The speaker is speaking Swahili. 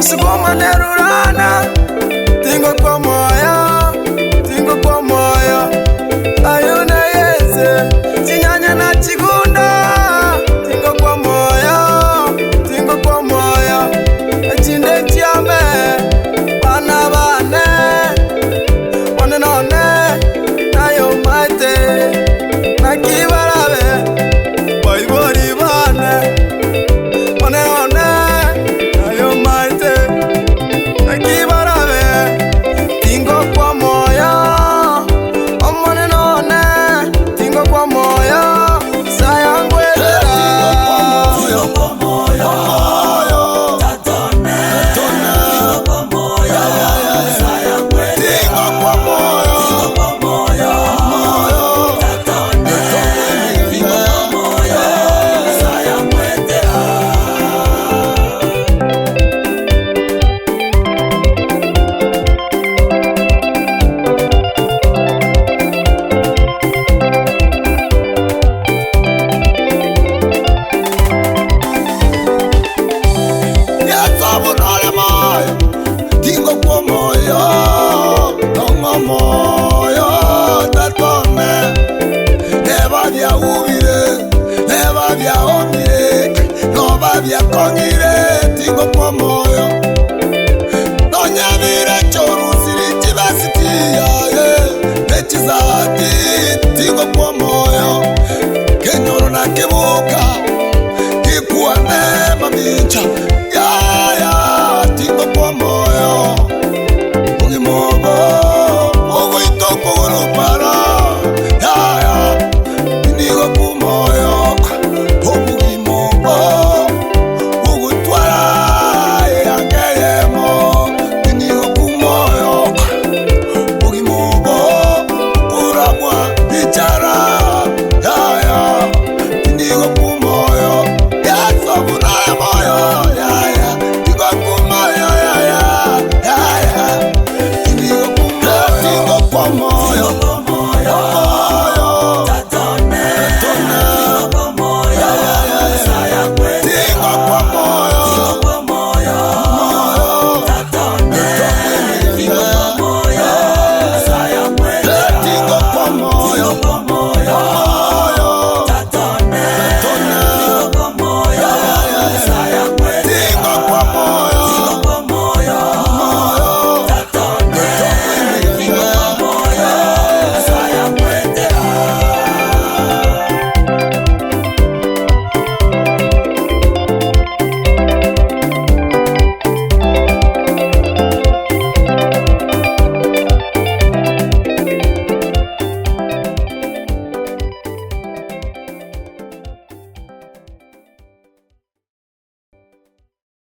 Sukuma nerurana, tingo kwa moyo, tingo kwa moyo. Ayuna yeze, chinyanya na chigunda, tingo kwa moyo, tingo kwa moyo. Chinde chiame, bana bane, wane none, nayo mate, nakibarabe, boibori bane, wane none, nayo mate, nakibarabe, tingo kwa moyo, omone none, tingo kwa moyo, sayangwera. Tingo kwa moyo, tatone, tingo kwa moyo, sayangwera. Tingo kwa moyo, tatone, tingo kwa moyo, sayangwera. Yatsabunole moyo, tingo kwa moyo, tongo moyo, tatone. Neba vya uvire, neba vya omire, noba vya kongire, tingo kwa moyo. Nonyavire chorusiri chivasitia, nechizati, tingo kwa moyo. Kenyoro na kibuka, kikuane mamincha,